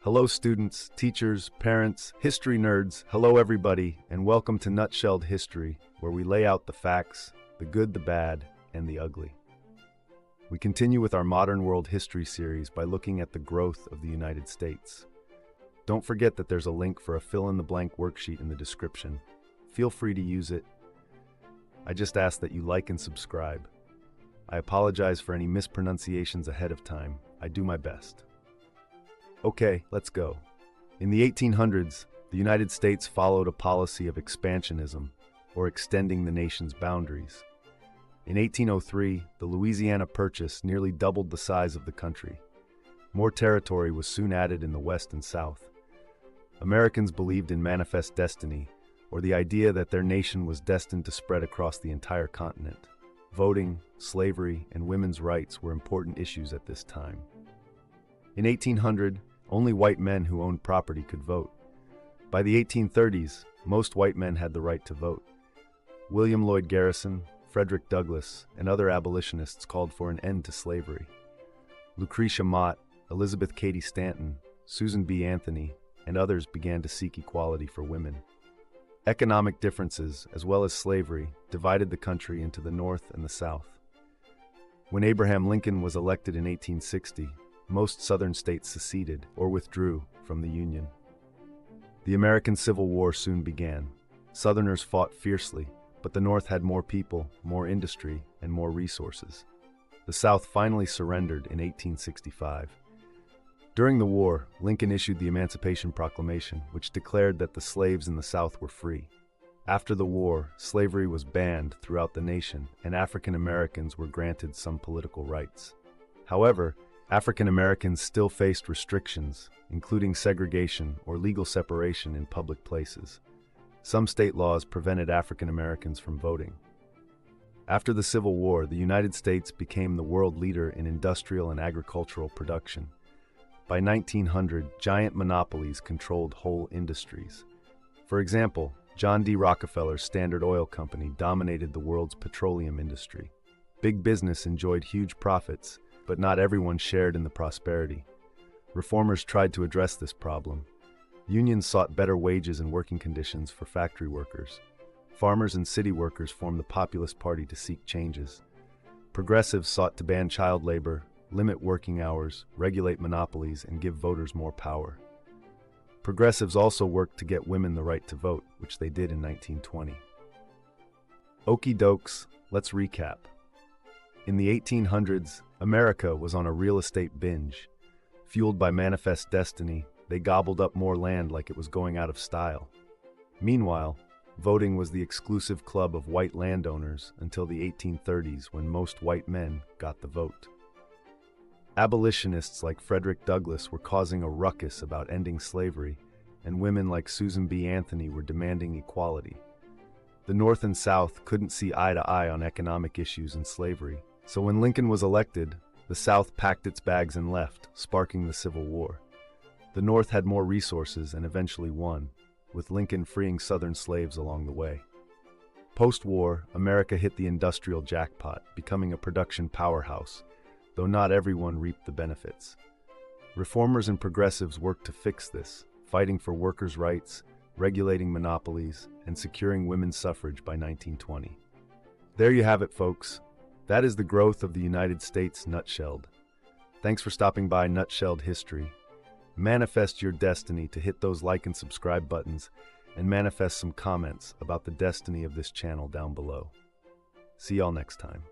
Hello students, teachers, parents, history nerds, hello everybody, and welcome to Nutshelled History, where we lay out the facts, the good, the bad, and the ugly. We continue with our Modern World History series by looking at the growth of the United States. Don't forget that there's a link for a fill-in-the-blank worksheet in the description. Feel free to use it. I just ask that you like and subscribe. I apologize for any mispronunciations ahead of time. I do my best. Okay, let's go. In the 1800s, the United States followed a policy of expansionism, or extending the nation's boundaries. In 1803, the Louisiana Purchase nearly doubled the size of the country. More territory was soon added in the West and South. Americans believed in manifest destiny, or the idea that their nation was destined to spread across the entire continent. Voting, slavery, and women's rights were important issues at this time. In 1800, only white men who owned property could vote. By the 1830s, most white men had the right to vote. William Lloyd Garrison, Frederick Douglass, and other abolitionists called for an end to slavery. Lucretia Mott, Elizabeth Cady Stanton, Susan B. Anthony, and others began to seek equality for women. Economic differences, as well as slavery, divided the country into the North and the South. When Abraham Lincoln was elected in 1860, most Southern states seceded or withdrew from the Union. The American Civil War soon began. Southerners fought fiercely, but the North had more people, more industry, and more resources. The South finally surrendered in 1865. During the war, Lincoln issued the Emancipation Proclamation, which declared that the slaves in the South were free. After the war, slavery was banned throughout the nation, and African Americans were granted some political rights. However, African Americans still faced restrictions, including segregation or legal separation in public places. Some state laws prevented African Americans from voting. After the Civil War, the United States became the world leader in industrial and agricultural production. By 1900, giant monopolies controlled whole industries. For example, John D. Rockefeller's Standard Oil Company dominated the world's petroleum industry. Big business enjoyed huge profits, but not everyone shared in the prosperity. Reformers tried to address this problem. Unions sought better wages and working conditions for factory workers. Farmers and city workers formed the Populist Party to seek changes. Progressives sought to ban child labor, limit working hours, regulate monopolies, and give voters more power. Progressives also worked to get women the right to vote, which they did in 1920. Okie dokes, let's recap. In the 1800s, America was on a real estate binge. Fueled by manifest destiny, they gobbled up more land like it was going out of style. Meanwhile, voting was the exclusive club of white landowners until the 1830s, when most white men got the vote. Abolitionists like Frederick Douglass were causing a ruckus about ending slavery, and women like Susan B. Anthony were demanding equality. The North and South couldn't see eye to eye on economic issues and slavery, so when Lincoln was elected, the South packed its bags and left, sparking the Civil War. The North had more resources and eventually won, with Lincoln freeing Southern slaves along the way. Post-war, America hit the industrial jackpot, becoming a production powerhouse, though not everyone reaped the benefits. Reformers and progressives worked to fix this, fighting for workers' rights, regulating monopolies, and securing women's suffrage by 1920. There you have it, folks. That is the growth of the United States nutshelled. Thanks for stopping by Nutshelled History. Manifest your destiny to hit those like and subscribe buttons, and manifest some comments about the destiny of this channel down below. See y'all next time.